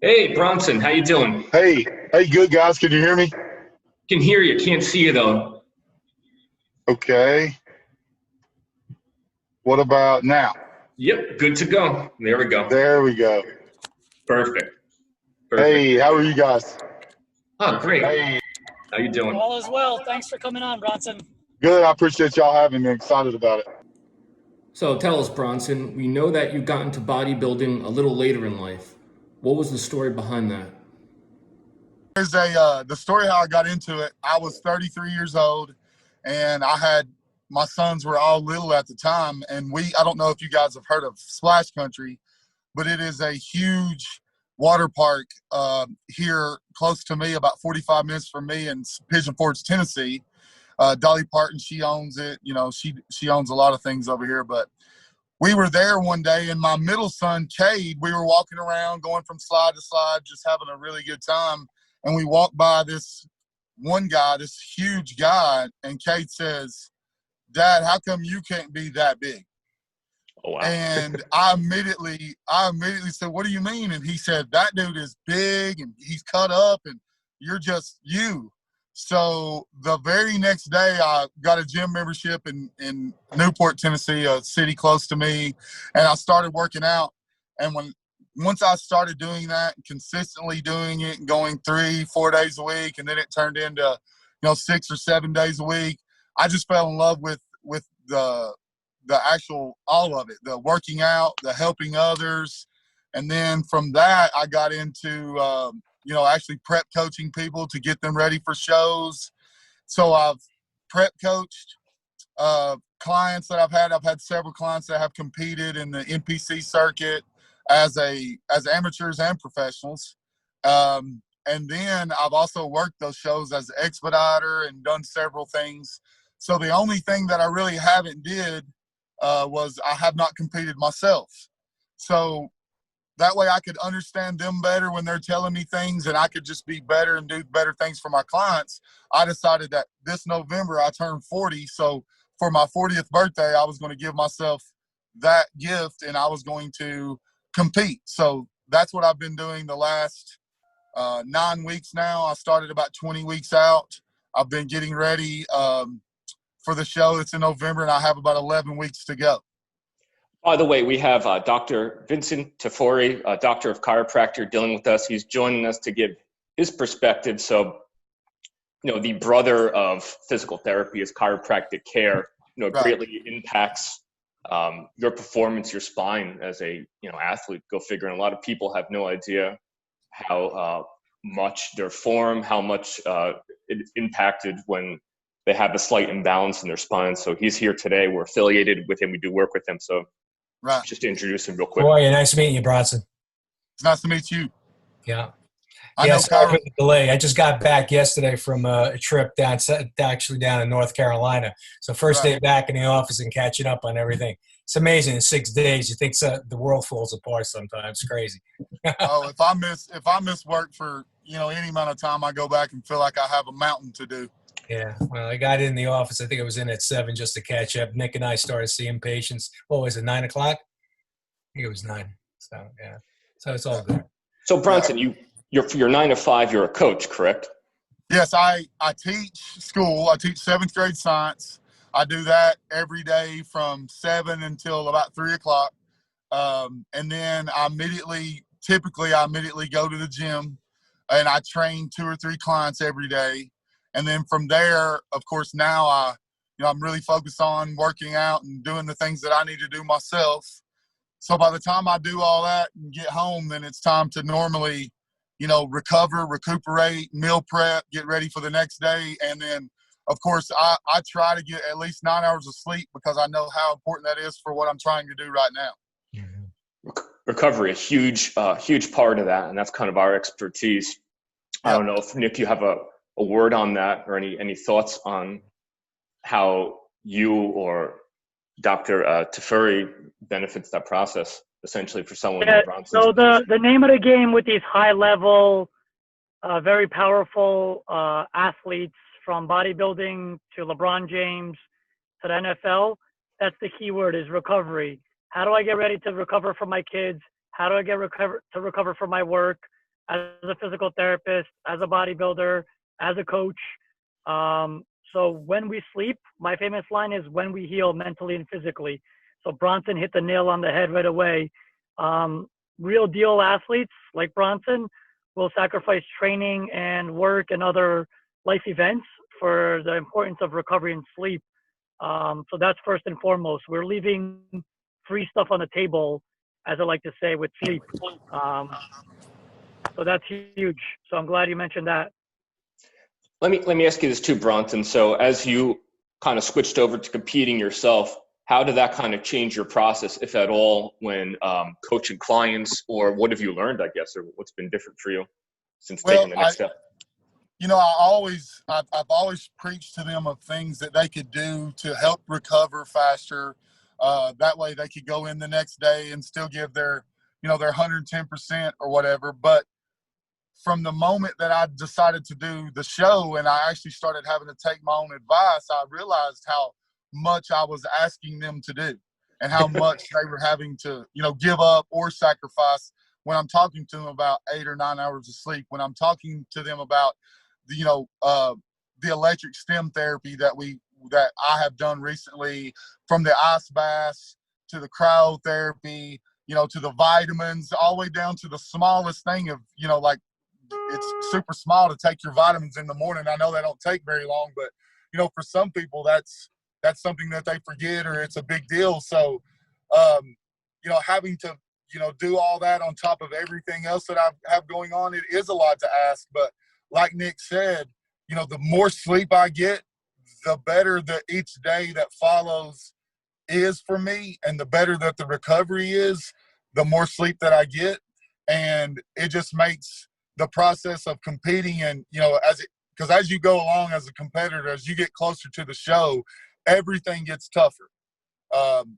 Hey, Bronson, how you doing? Hey, good guys. Can you hear me? Can hear you, can't see you though. Okay. What about now? Yep, good to go. There we go. There we go. Perfect. Perfect. Hey, how are you guys? Oh, great. How you doing? All is well. Thanks for coming on, Bronson. Good. I appreciate y'all having me. Excited about it. So tell us, Bronson, we know that you got into bodybuilding a little later in life. What was the story behind that? Here's the story how I got into it. I was 33 years old, and my sons were all little at the time, and I don't know if you guys have heard of Splash Country, but it is a huge water park here close to me, about 45 minutes from me in Pigeon Forge, Tennessee. Dolly Parton, she owns it. You know, she owns a lot of things over here. But we were there one day, and my middle son, Cade, we were walking around, going from slide to slide, just having a really good time. And we walked by this one guy, this huge guy, and Cade says, "Dad, how come you can't be that big?" Oh, wow. And I immediately said, "What do you mean?" And he said, "That dude is big and he's cut up and you're just you." So the very next day I got a gym membership in Newport, Tennessee, a city close to me, and I started working out. And once I started doing that, consistently doing it and going 3-4 days a week, and then it turned into, 6 or 7 days a week, I just fell in love with the actual all of it, the working out, the helping others. And then from that I got into actually prep coaching people to get them ready for shows. So I've prep coached clients that I've had several clients that have competed in the NPC circuit as amateurs and professionals. And then I've also worked those shows as an expediter and done several things. So the only thing that I really haven't did was I have not competed myself. So that way I could understand them better when they're telling me things, and I could just be better and do better things for my clients. I decided that this November I turned 40. So for my 40th birthday, I was going to give myself that gift and I was going to compete. So that's what I've been doing the last 9 weeks now. I started about 20 weeks out. I've been getting ready for the show that's in November, and I have about 11 weeks to go. By the way, we have Dr. Vincent Tafori, a doctor of chiropractor, dealing with us. He's joining us to give his perspective. So, the brother of physical therapy is chiropractic care. It Right. greatly impacts your performance, your spine as a athlete. Go figure. And a lot of people have no idea how much their form, how much it impacted when they have a slight imbalance in their spine. So he's here today. We're affiliated with him. We do work with him. So Right. just to introduce him real quick. Boy, nice meeting you, Bronson. It's nice to meet you. Yeah. I know Sorry Kyra. for the delay. I just got back yesterday from a trip down in North Carolina. So first day back in the office and catching up on everything. It's amazing. In 6 days, you think the world falls apart sometimes. It's crazy. If I miss work for any amount of time, I go back and feel like I have a mountain to do. Yeah. Well, I got in the office. I think I was in at 7 just to catch up. Nick and I started seeing patients. What was it, 9 o'clock? I think it was 9. So, yeah. So it's all good. So Bronson, you're 9 to 5. You're a coach, correct? Yes, I teach school. I teach 7th grade science. I do that every day from 7 until about 3 o'clock. And then typically I immediately go to the gym and I train 2 or 3 clients every day. And then from there, of course, now I'm really focused on working out and doing the things that I need to do myself. So by the time I do all that and get home, then it's time to normally, recover, recuperate, meal prep, get ready for the next day. And then, of course, I try to get at least 9 hours of sleep because I know how important that is for what I'm trying to do right now. Recovery, a huge part of that, and that's kind of our expertise. I don't know if Nick, you have a word on that, or any thoughts on how you or Dr. Tafuri benefits that process, essentially, for someone in Bronson's So position. the name of the game with these high level, very powerful athletes, from bodybuilding to LeBron James to the NFL, that's the key word, is recovery. How do I get ready to recover from my kids? How do I get recover for my work? as a physical therapist, as a bodybuilder, as a coach. So when we sleep, my famous line is when we heal mentally and physically. So Bronson hit the nail on the head right away. Real deal athletes like Bronson will sacrifice training and work and other life events for the importance of recovery and sleep. So that's first and foremost. We're leaving free stuff on the table, as I like to say, with sleep. So that's huge. So I'm glad you mentioned that. Let me ask you this too, Bronson. So as you kind of switched over to competing yourself, how did that kind of change your process, if at all, when coaching clients, or what have you learned, I guess, or what's been different for you since taking the next step? I've always preached to them of things that they could do to help recover faster. That way they could go in the next day and still give their 110% or whatever. But from the moment that I decided to do the show and I actually started having to take my own advice, I realized how much I was asking them to do and how much they were having to, give up or sacrifice when I'm talking to them about 8 or 9 hours of sleep, when I'm talking to them about, the electric stim therapy that I have done recently, from the ice baths to the cryotherapy, to the vitamins, all the way down to the smallest thing of, like, it's super small to take your vitamins in the morning. I know they don't take very long, but, for some people that's something that they forget, or it's a big deal. So, having to, do all that on top of everything else that I have going on, it is a lot to ask. But like Nick said, the more sleep I get, the better that each day that follows is for me, and the better that the recovery is, the more sleep that I get. And it just makes the process of competing, and, because as you go along as a competitor, as you get closer to the show, everything gets tougher.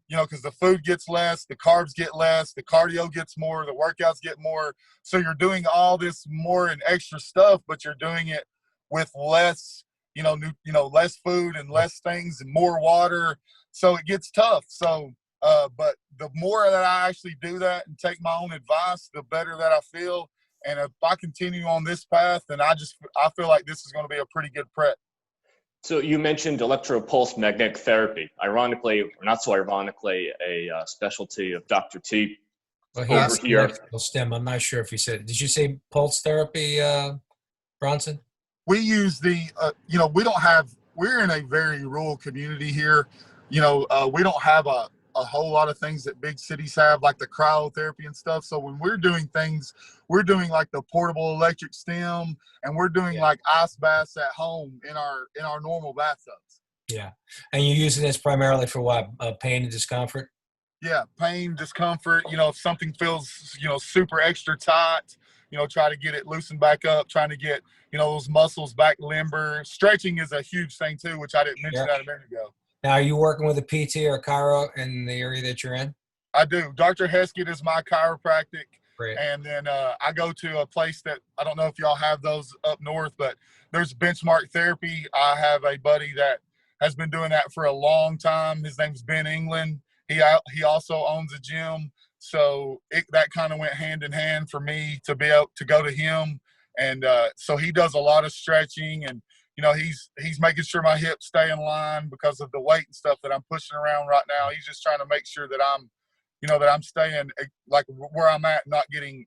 Because the food gets less, the carbs get less, the cardio gets more, the workouts get more. So you're doing all this more and extra stuff, but you're doing it with less, less food and less things and more water. So it gets tough. So, but the more that I actually do that and take my own advice, the better that I feel. And if I continue on this path, then I feel like this is going to be a pretty good prep. So you mentioned electropulse magnetic therapy. Ironically, or not so ironically, a specialty of Dr. T. Well, he has electrical stem. I'm not sure if he said. Did you say pulse therapy, Bronson? We use we're in a very rural community here. We don't have a whole lot of things that big cities have, like the cryotherapy and stuff. So when we're doing things, we're doing like the portable electric stem, and we're doing like ice baths at home in our normal bathtubs. Yeah. And you're using this primarily for what? Pain and discomfort? Yeah, pain, discomfort. If something feels, super extra tight, try to get it loosened back up, trying to get, those muscles back limber. Stretching is a huge thing too, which I didn't mention that a minute ago. Now, are you working with a PT or a chiro in the area that you're in? I do. Dr. Heskett is my chiropractic. Great. And then I go to a place that, I don't know if y'all have those up north, but there's Benchmark Therapy. I have a buddy that has been doing that for a long time. His name's Ben England. He also owns a gym. So that kind of went hand in hand for me to be able to go to him. And so he does a lot of stretching, and he's making sure my hips stay in line because of the weight and stuff that I'm pushing around right now. He's just trying to make sure that I'm staying like where I'm at, not getting,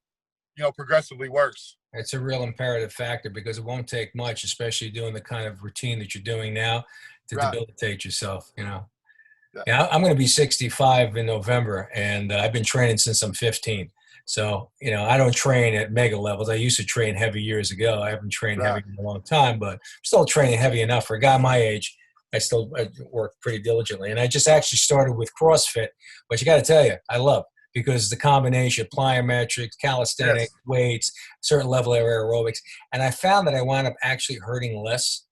progressively worse. It's a real imperative factor, because it won't take much, especially doing the kind of routine that you're doing now, to debilitate yourself, Yeah, I'm going to be 65 in November, and I've been training since I'm 15. So, I don't train at mega levels. I used to train heavy years ago. I haven't trained heavy in a long time, but I'm still training heavy enough for a guy my age. I work pretty diligently. And I just actually started with CrossFit, which I got to tell you, I love, because the combination of plyometrics, calisthenics, weights, certain level of aerobics. And I found that I wound up actually hurting less,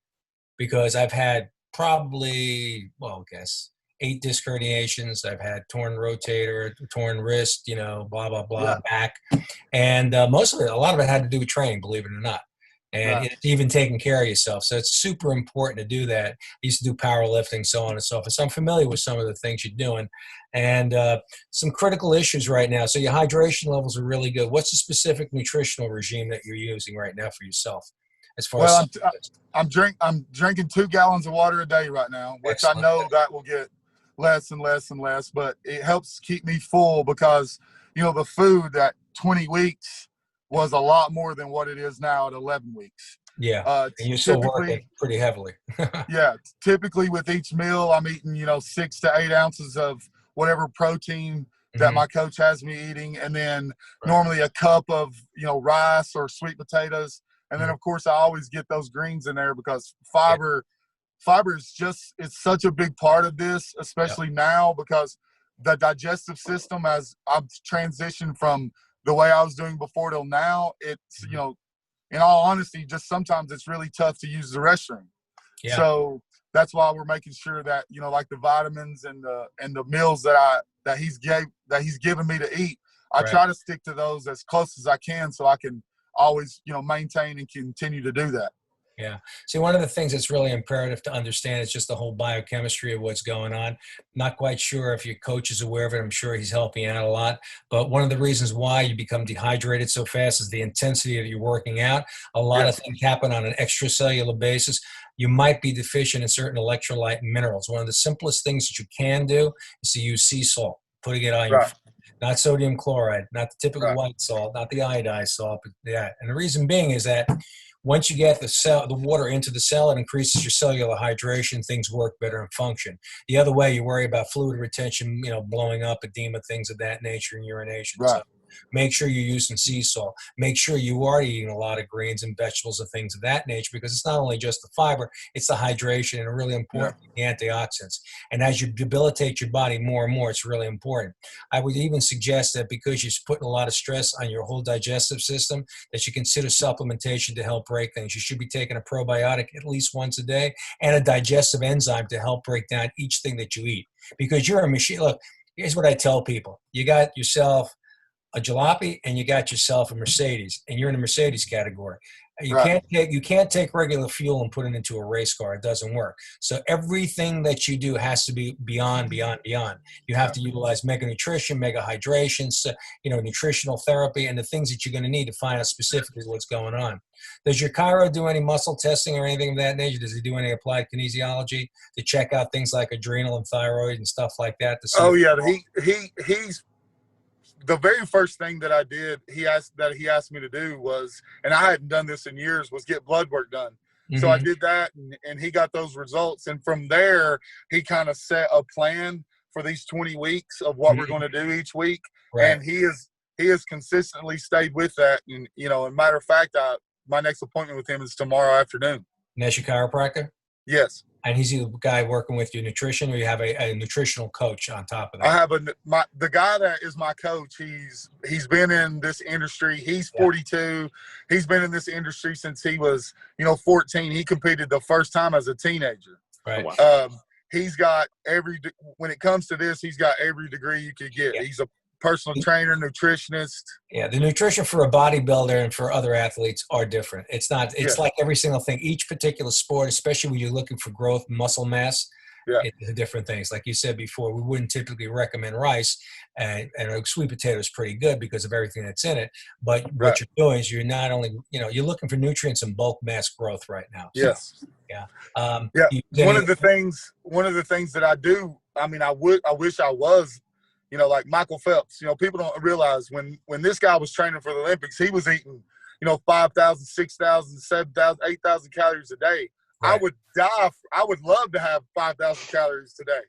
because I've had probably, 8 disc herniations. I've had torn rotator, torn wrist, blah, blah, blah, back. And most of it, a lot of it had to do with training, believe it or not. and it's even taking care of yourself. So it's super important to do that. I used to do powerlifting, so on and so forth. So I'm familiar with some of the things you're doing, and some critical issues right now. So your hydration levels are really good. What's the specific nutritional regime that you're using right now for yourself, as far as I'm drinking 2 gallons of water a day right now, which Excellent. I know that will get less and less and less, but it helps keep me full because, the food at 20 weeks was a lot more than what it is now at 11 weeks. Yeah, and you're still working pretty heavily. Yeah, typically with each meal, I'm eating, 6 to 8 ounces of whatever protein that my coach has me eating, and then normally a cup of, rice or sweet potatoes. And then, of course, I always get those greens in there because fiber is it's such a big part of this, especially now because the digestive system, as I've transitioned from the way I was doing before till now, it's, in all honesty, just sometimes it's really tough to use the restroom. Yeah. So that's why we're making sure that, like the vitamins and the meals that he's given me to eat, I try to stick to those as close as I can so I can always, maintain and continue to do that. Yeah. See, one of the things that's really imperative to understand is just the whole biochemistry of what's going on. Not quite sure if your coach is aware of it. I'm sure he's helping you out a lot. But one of the reasons why you become dehydrated so fast is the intensity of your working out. A lot of things happen on an extracellular basis. You might be deficient in certain electrolyte and minerals. One of the simplest things that you can do is to use sea salt, putting it on your food. Not sodium chloride, not the typical white salt, not the iodized salt, but that. And the reason being is that once you get the water into the cell, it increases your cellular hydration. Things work better and function. The other way, you worry about fluid retention, blowing up, edema, things of that nature, and urination. Right. So make sure you're using sea salt. Make sure you are eating a lot of greens and vegetables and things of that nature, because it's not only just the fiber, it's the hydration and really important, the antioxidants. And as you debilitate your body more and more, it's really important. I would even suggest that because you're putting a lot of stress on your whole digestive system, that you consider supplementation to help break things. You should be taking a probiotic at least once a day and a digestive enzyme to help break down each thing that you eat, because you're a machine. Look, here's what I tell people. You got yourself a jalopy and you got yourself a Mercedes, and you're in the Mercedes category. You can't take regular fuel and put it into a race car. It doesn't work. So everything that you do has to be beyond. You have to utilize mega nutrition, mega hydration, nutritional therapy, and the things that you're going to need to find out specifically what's going on. Does your chiro do any muscle testing or anything of that nature? Does he do any applied kinesiology to check out things like adrenal and thyroid and stuff like that? He's the very first thing that I did, he asked me to do was, and I hadn't done this in years, was get blood work done. Mm-hmm. So I did that, and he got those results. And from there, he kind of set a plan for these 20 weeks of what we're going to do each week. Right. And he has consistently stayed with that. And, as a matter of fact, my next appointment with him is tomorrow afternoon. And that's your chiropractor? Yes. And he's the guy working with your nutrition, or you have a nutritional coach on top of that? I have the guy that is my coach. He's been in this industry. He's 42. He's been in this industry since he was, 14. He competed the first time as a teenager. Right. He's got when it comes to this, he's got every degree you could get. Yeah. He's a personal trainer, nutritionist. Yeah, the nutrition for a bodybuilder and for other athletes are different. It's like every single thing. Each particular sport, especially when you're looking for growth, muscle mass, it's different things. Like you said before, we wouldn't typically recommend rice, and sweet potato is pretty good because of everything that's in it. But what you're doing is you're not only, you're looking for nutrients and bulk mass growth right now. So, yes. Yeah. One of the things that I do, I wish I was, like Michael Phelps. People don't realize when this guy was training for the Olympics, he was eating, 5,000, 6,000, 7,000, 8,000 calories a day. Right. I would die. I would love to have 5,000 calories today.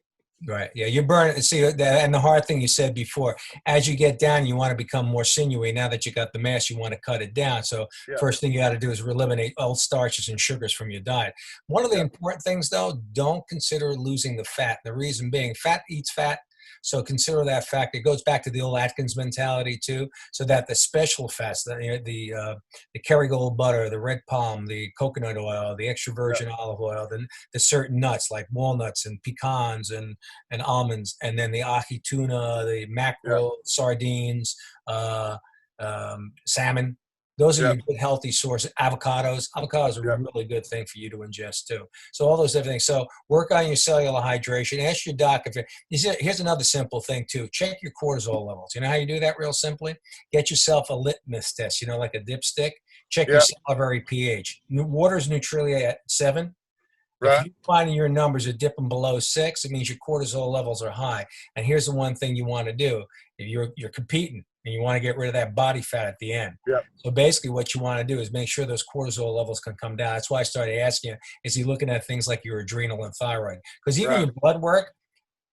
Right. Yeah, you're burning. See, and the hard thing you said before, as you get down, you want to become more sinewy. Now that you got the mass, you want to cut it down. So first thing you got to do is eliminate all starches and sugars from your diet. One of the important things, though, don't consider losing the fat. The reason being, fat eats fat. So consider that fact. It goes back to the old Atkins mentality too. So that the special fats, the Kerrygold butter, the red palm, the coconut oil, the extra virgin olive oil, the certain nuts like walnuts and pecans and almonds, and then the ahi tuna, the mackerel, sardines, salmon. Those are Yeah. your good healthy sources. Avocados are a really good thing for you to ingest too. So all those everything. So work on your cellular hydration. Ask your doc if here's another simple thing too. Check your cortisol levels. You know how you do that real simply? Get yourself a litmus test, like a dipstick. Check your Yeah. salivary pH. Water's neutrally at 7. If Right. you find your numbers are dipping below 6, it means your cortisol levels are high. And here's the one thing you want to do. If you're competing and you want to get rid of that body fat at the end. Yeah. So basically what you want to do is make sure those cortisol levels can come down. That's why I started asking you, is he looking at things like your adrenal and thyroid? Because even your blood work,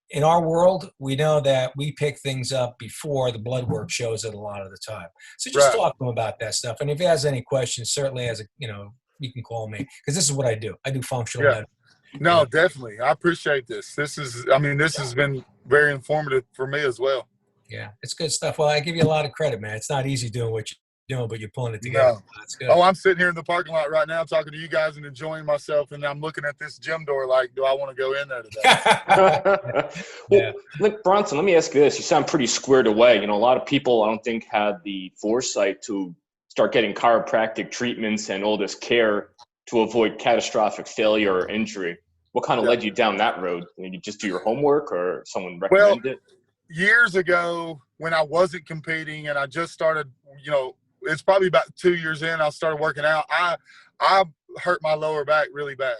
in our world, we know that we pick things up before the blood work shows it a lot of the time. So just talk to him about that stuff. And if he has any questions, certainly you can call me, because this is what I do. I do functional medicine. No, definitely. I appreciate this. This has been very informative for me as well. Yeah, it's good stuff. Well, I give you a lot of credit, man. It's not easy doing what you're doing, but you're pulling it together. No. That's good. Oh, I'm sitting here in the parking lot right now talking to you guys and enjoying myself, and I'm looking at this gym door like, do I want to go in there today? Look, Bronson, let me ask you this. You sound pretty squared away. A lot of people, I don't think, had the foresight to start getting chiropractic treatments and all this care to avoid catastrophic failure or injury. What kind of led you down that road? Did you just do your homework or someone recommended it? Years ago when I wasn't competing and I just started, it's probably about 2 years in, I started working out. I hurt my lower back really bad.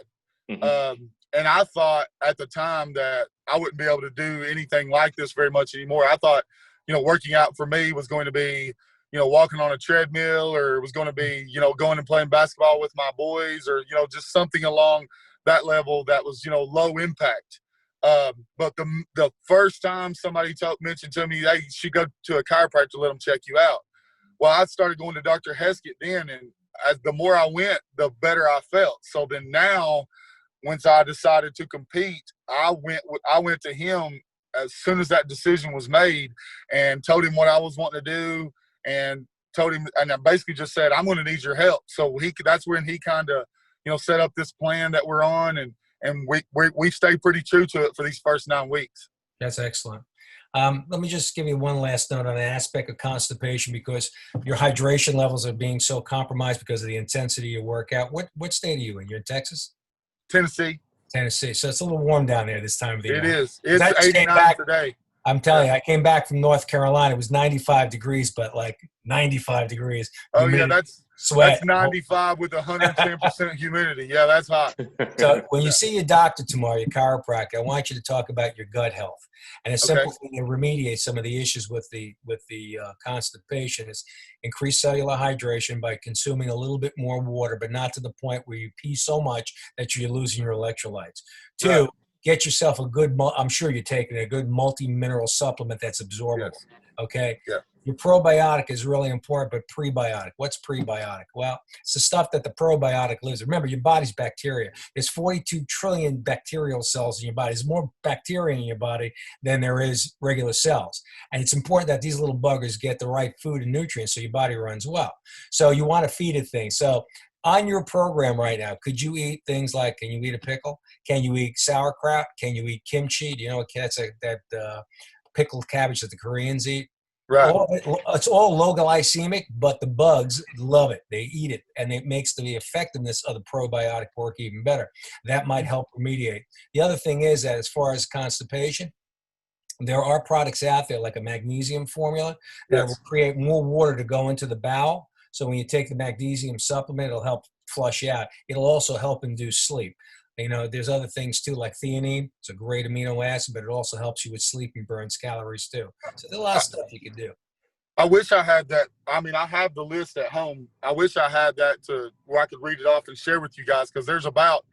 Mm-hmm. And I thought at the time that I wouldn't be able to do anything like this very much anymore. I thought, working out for me was going to be, walking on a treadmill, or it was going to be, going and playing basketball with my boys, or, just something along that level that was, low impact. But the first time somebody mentioned to me, hey, you should go to a chiropractor, let them check you out. Well, I started going to Dr. Heskett then, and the more I went, the better I felt. So then now, once I decided to compete, I went to him as soon as that decision was made and told him what I was wanting to do, and told him, and I basically just said, I'm going to need your help. So that's when he kind of, set up this plan that we're on, and we stayed pretty true to it for these first 9 weeks. That's excellent. Let me just give you one last note on an aspect of constipation, because your hydration levels are being so compromised because of the intensity of your workout. What state are you in? You're in Texas? Tennessee. So it's a little warm down there this time of the year. It is. It's 89 today. I'm telling you, I came back from North Carolina. It was 95 degrees, but like 95 degrees. Oh, yeah, that's sweat. That's 95 with 110% humidity. Yeah, that's hot. So when you see your doctor tomorrow, your chiropractor, I want you to talk about your gut health. And a simple thing to remediate some of the issues with the constipation is increase cellular hydration by consuming a little bit more water, but not to the point where you pee so much that you're losing your electrolytes. 2, get yourself a good, I'm sure you're taking a good multi-mineral supplement that's absorbable. Yes. Okay? Yeah. Your probiotic is really important, but prebiotic. What's prebiotic? Well, it's the stuff that the probiotic lives in. Remember, your body's bacteria. There's 42 trillion bacterial cells in your body. There's more bacteria in your body than there is regular cells. And it's important that these little buggers get the right food and nutrients so your body runs well. So you want to feed it things. So on your program right now, could you eat things like, can you eat a pickle? Can you eat sauerkraut? Can you eat kimchi? Do you know that's that pickled cabbage that the Koreans eat? Right. It's all low glycemic, but the bugs love it. They eat it, and it makes the effectiveness of the probiotic work even better. That might help remediate. The other thing is that as far as constipation, there are products out there like a magnesium formula that will create more water to go into the bowel. So when you take the magnesium supplement, it'll help flush out. It'll also help induce sleep. There's other things too, like theanine. It's a great amino acid, but it also helps you with sleep and burns calories too. So there's a lot of stuff you can do. I wish I had that. I mean, I have the list at home. I wish I had that to where I could read it off and share with you guys, because there's about,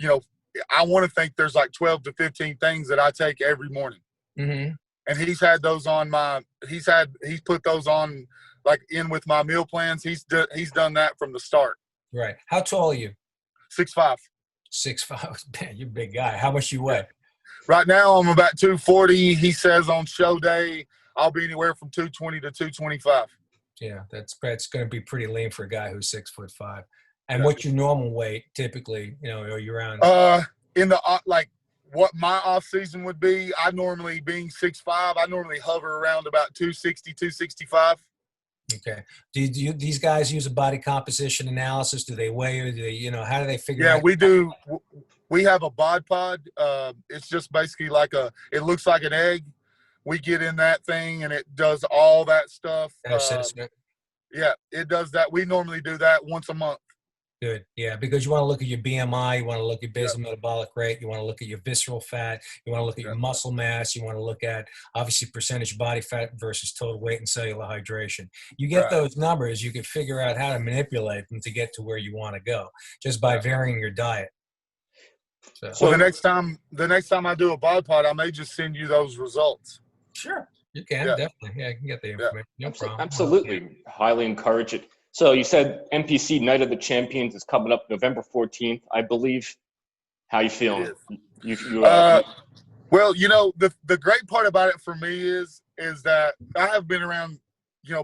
I want to think there's like 12 to 15 things that I take every morning. Mm-hmm. And he's had those on he's put those on like in with my meal plans. He's done that from the start. Right. How tall are you? 6'5". 6'5". Man, you're a big guy. How much you weigh? Right now I'm about 240. He says on show day I'll be anywhere from 220 to 225. Yeah, that's going to be pretty lean for a guy who's 6'5". And what's your normal weight typically? Are you around? In the like what my off season would be, being 6'5", I normally hover around about 260, 265. Okay. These guys use a body composition analysis? Do they weigh you? Do they, how do they figure Yeah, out? we do. We have a bod pod. It's just basically it looks like an egg. We get in that thing and it does all that stuff. Assessment? Yeah, it does that. We normally do that once a month. Good. Yeah, because you want to look at your BMI, you want to look at Yeah. basal metabolic rate, you want to look at your visceral fat, you want to look at your muscle mass, you want to look at obviously percentage body fat versus total weight and cellular hydration. You get those numbers, you can figure out how to manipulate them to get to where you want to go just by varying your diet. So the next time I do a bod pod, I may just send you those results. Sure, you can definitely. Yeah, I can get the information. No problem. Absolutely, highly encourage it. So you said NPC Night of the Champions is coming up November 14th, I believe. How you feeling? Well, the great part about it for me is that I have been around,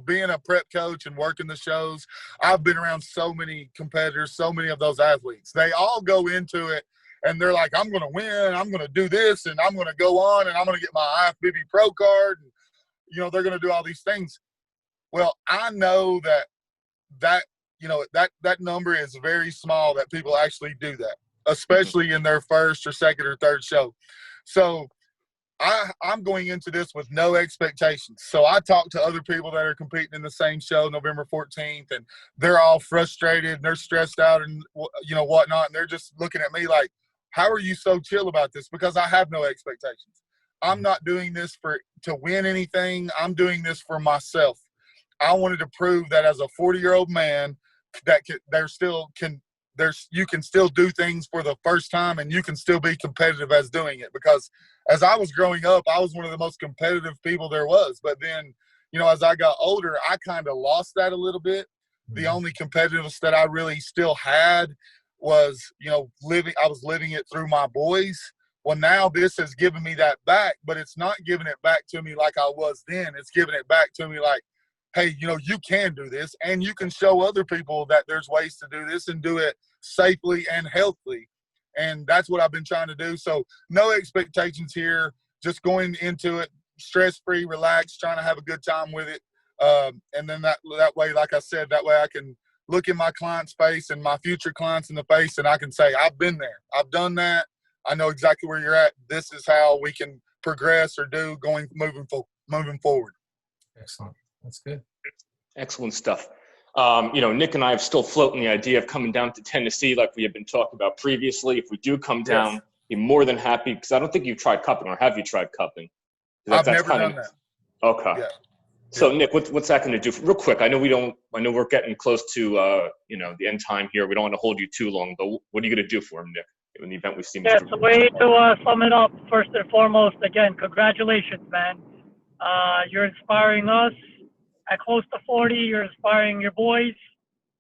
being a prep coach and working the shows. I've been around so many competitors, so many of those athletes. They all go into it and they're like, I'm going to win, I'm going to do this, and I'm going to go on, and I'm going to get my IFBB Pro card. And, they're going to do all these things. Well, I know that number is very small that people actually do that, especially in their first or second or third show. So I'm going into this with no expectations. So I talk to other people that are competing in the same show November 14th, and they're all frustrated and they're stressed out and, whatnot. And they're just looking at me like, how are you so chill about this? Because I have no expectations. I'm not doing this to win anything. I'm doing this for myself. I wanted to prove that as a 40-year-old man that you can still do things for the first time and you can still be competitive as doing it. Because as I was growing up, I was one of the most competitive people there was. But then, as I got older, I kind of lost that a little bit. The only competitiveness that I really still had was, I was living it through my boys. Well, now this has given me that back, but it's not giving it back to me like I was then. It's giving it back to me like, hey, you can do this, and you can show other people that there's ways to do this and do it safely and healthily. And that's what I've been trying to do. So no expectations here, just going into it stress-free, relaxed, trying to have a good time with it. And then that way, like I said, that way I can look in my client's face and my future clients in the face, and I can say, I've been there. I've done that. I know exactly where you're at. This is how we can progress or do moving forward. Excellent. That's good. Excellent stuff. Nick and I are still floating the idea of coming down to Tennessee like we have been talking about previously. If we do come down, be more than happy, because I don't think you've tried cupping, or have you tried cupping? I've never done that. Okay. Yeah. So Nick, what's that going to do? Real quick, I know we're getting close to the end time here. We don't want to hold you too long, but what are you going to do for him, Nick, in the event we see Mr. Yeah, it's a way to sum it up. First and foremost, again, congratulations, man. You're inspiring us. At close to 40, you're inspiring your boys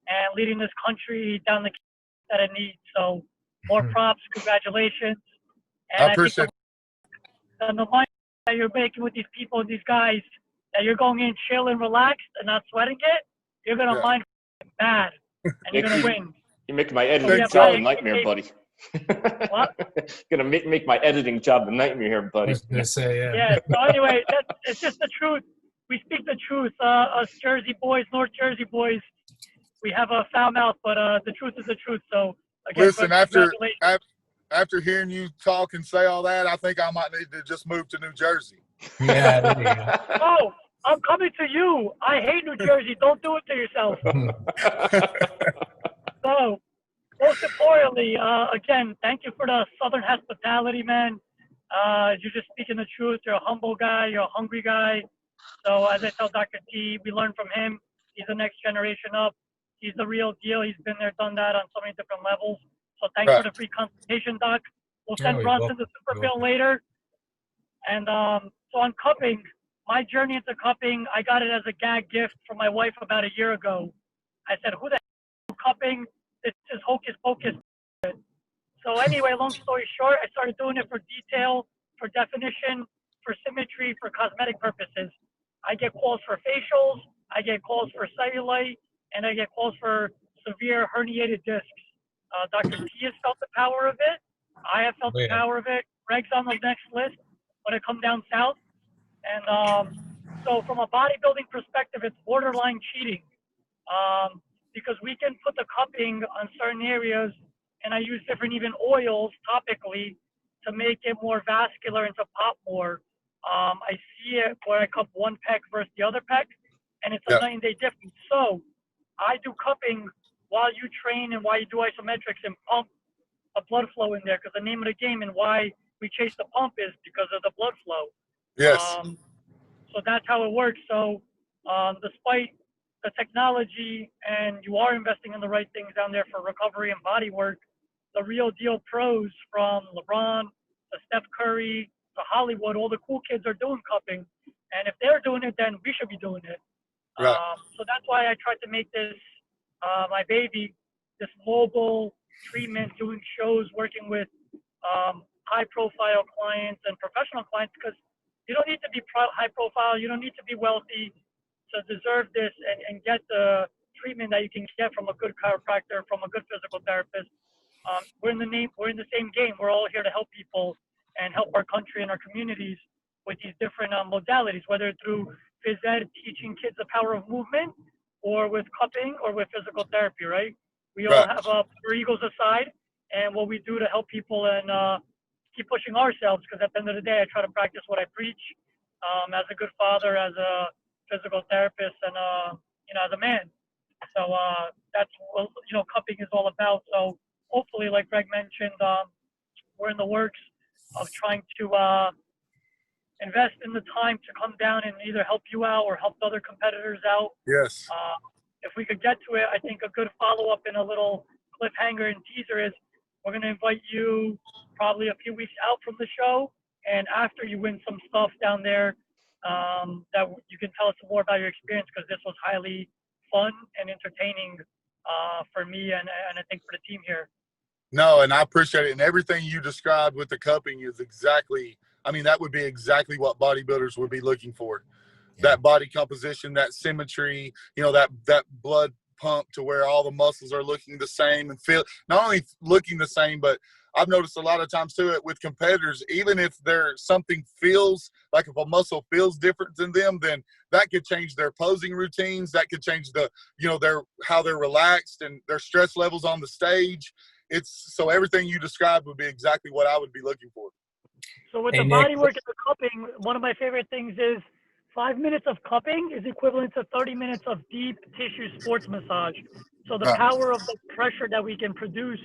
and leading this country down the that it needs. So more props, congratulations. And I appreciate it. And the mind that you're making with these people and these guys, that you're going in chill and relaxed and not sweating it, you're going to mind bad and you're going to win. You're making my editing job a nightmare, buddy. What? Gonna make my editing job a nightmare here, buddy. I was gonna say, yeah. So anyway, it's just the truth. We speak the truth. Us Jersey boys, North Jersey boys, we have a foul mouth, but the truth is the truth. So again, listen, after hearing you talk and say all that, I think I might need to just move to New Jersey. Yeah, there you go. Oh, I'm coming to you. I hate New Jersey. Don't do it to yourself. So, most importantly, again, thank you for the Southern hospitality, man. You're just speaking the truth. You're a humble guy. You're a hungry guy. So as I tell Dr. T, we learn from him. He's the next generation up. He's the real deal. He's been there, done that on so many different levels. So thanks for the free consultation, Doc. We'll send Bronson the super bill later. And so on cupping, my journey into cupping, I got it as a gag gift from my wife about a year ago. I said, who the hell is cupping? This is hocus pocus. So anyway, long story short, I started doing it for detail, for definition, for symmetry, for cosmetic purposes. I get calls for facials, I get calls for cellulite, and I get calls for severe herniated discs. Dr. T has felt the power of it. I have felt the power of it. Greg's on the next list when I come down south. And So from a bodybuilding perspective, it's borderline cheating, because we can put the cupping on certain areas, and I use different even oils topically to make it more vascular and to pop more. I see it where I cup one pec versus the other pec, and it's a Yeah. night and day difference. So I do cupping while you train and while you do isometrics and pump a blood flow in there, because the name of the game and why we chase the pump is because of the blood flow. Yes. So that's how it works. So despite the technology and you are investing in the right things down there for recovery and body work, the real deal pros from LeBron to Steph Curry to Hollywood, all the cool kids are doing cupping. And if they're doing it, then we should be doing it. Right. So that's why I tried to make this my baby, this mobile treatment, doing shows, working with high-profile clients and professional clients, because you don't need to be high profile. You don't need to be wealthy to deserve this and get the treatment that you can get from a good chiropractor, from a good physical therapist. We're in the same game. We're all here to help people and help our country and our communities with these different modalities, whether through phys ed, teaching kids the power of movement, or with cupping, or with physical therapy, right? We all have our egos aside, and what we do to help people and keep pushing ourselves, because at the end of the day, I try to practice what I preach, as a good father, as a physical therapist, and as a man. So that's what cupping is all about. So hopefully, like Greg mentioned, we're in the works of trying to invest in the time to come down and either help you out or help other competitors out. Yes. If we could get to it, I think a good follow-up and a little cliffhanger and teaser is we're going to invite you probably a few weeks out from the show, and after you win some stuff down there, that you can tell us more about your experience, because this was highly fun and entertaining for me and I think for the team here. No, and I appreciate it. And everything you described with the cupping is exactly, that would be exactly what bodybuilders would be looking for. Yeah. That body composition, that symmetry, that blood pump to where all the muscles are looking the same and feel not only looking the same, but I've noticed a lot of times too with competitors, even if something feels like, if a muscle feels different than them, then that could change their posing routines. That could change how they're relaxed and their stress levels on the stage. So everything you described would be exactly what I would be looking for. So with the body work and the cupping, one of my favorite things is 5 minutes of cupping is equivalent to 30 minutes of deep tissue sports massage. So the power of the pressure that we can produce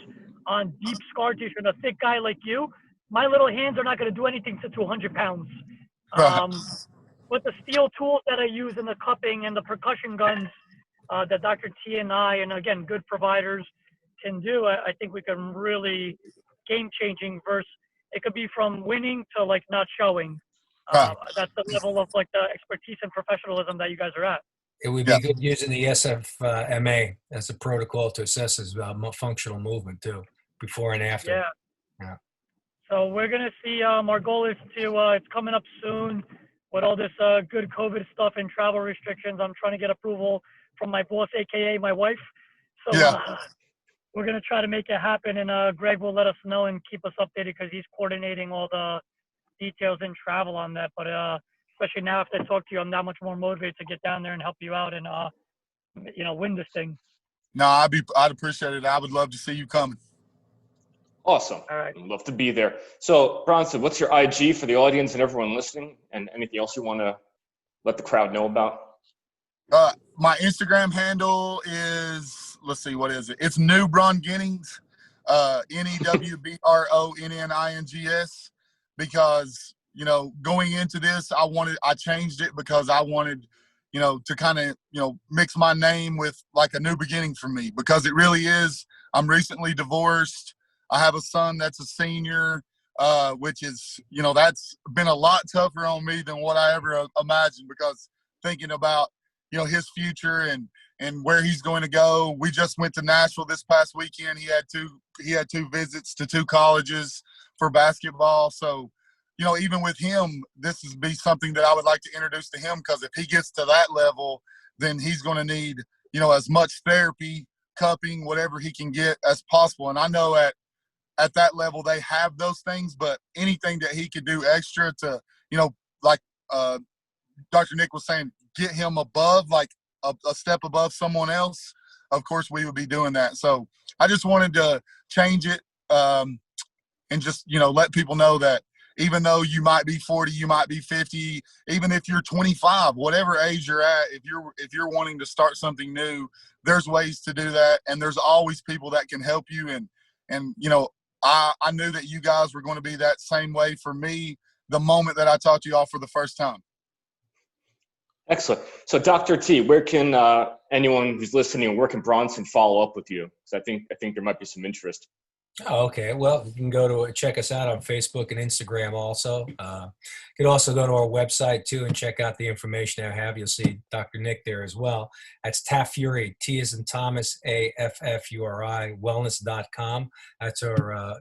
on deep scar tissue, and a thick guy like you, my little hands are not going to do anything to 200 pounds. With the steel tools that I use in the cupping and the percussion guns that Dr. T and I, and again, good providers can do, I think we can really game-changing versus it could be from winning to like not showing. That's the level of like the expertise and professionalism that you guys are at. It would be good using the SFMA as a protocol to assess his functional movement too, before and after. Yeah. So we're gonna see. Our goal is to. It's coming up soon with all this good COVID stuff and travel restrictions. I'm trying to get approval from my boss, aka my wife. So we're gonna try to make it happen, and Greg will let us know and keep us updated because he's coordinating all the details and travel on that. But especially now after I talk to you, I'm that much more motivated to get down there and help you out and win this thing. No, I'd appreciate it. I would love to see you coming. Awesome. All right. I'd love to be there. So Bronson, what's your IG for the audience and everyone listening, and anything else you want to let the crowd know about? My Instagram handle is, let's see, what is it? It's Newbron Ginnings, NEWBRONNINGS, because, going into this, I changed it because I wanted, to kind of, mix my name with like a new beginning for me, because it really is. I'm recently divorced. I have a son that's a senior, which is, that's been a lot tougher on me than what I ever imagined, because thinking about, his future and where he's going to go. We just went to Nashville this past weekend. He had two visits to two colleges for basketball. So, even with him, this is be something that I would like to introduce to him, because if he gets to that level, then he's going to need, as much therapy, cupping, whatever he can get as possible. And I know at that level they have those things, but anything that he could do extra to, like Dr. Nick was saying, get him above, like a step above someone else, of course we would be doing that. So I just wanted to change it, and just, let people know that even though you might be 40, you might be 50, even if you're 25, whatever age you're at, if you're wanting to start something new, there's ways to do that. And there's always people that can help you. And I knew that you guys were going to be that same way for me the moment that I talked to y'all for the first time. Excellent. So Dr. T, where can anyone who's listening, where can Bronson follow up with you? Because I think there might be some interest. Oh, okay. Well, you can go to check us out on Facebook and Instagram also. You can also go to our website too and check out the information I have. You'll see Dr. Nick there as well. That's Taffuri, T as in Thomas, AFFURI, wellness.com. That's our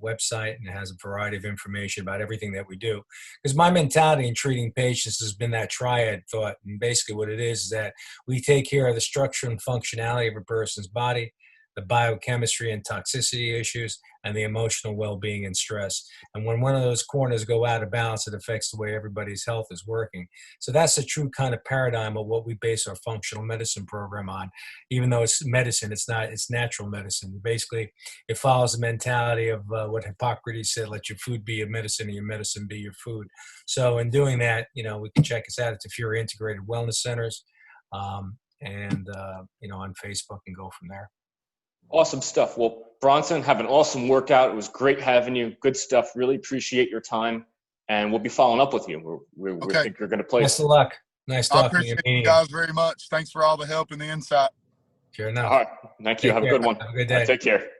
website, and it has a variety of information about everything that we do. Because my mentality in treating patients has been that triad thought. And basically what it is that we take care of the structure and functionality of a person's body, the biochemistry and toxicity issues, and the emotional well-being and stress. And when one of those corners go out of balance, it affects the way everybody's health is working. So that's a true kind of paradigm of what we base our functional medicine program on. Even though it's medicine, it's not, it's natural medicine. Basically, it follows the mentality of what Hippocrates said, let your food be your medicine and your medicine be your food. So in doing that, we can check us out at the Fury Integrated Wellness Centers, and on Facebook, and go from there. Awesome stuff. Well, Bronson, have an awesome workout. It was great having you. Good stuff. Really appreciate your time. And we'll be following up with you. We think you're going to play. Best of luck. Nice talking to you. I appreciate you guys very much. Thanks for all the help and the insight. Sure enough. All right. Thank you. Have a good one. Have a good day. Take care.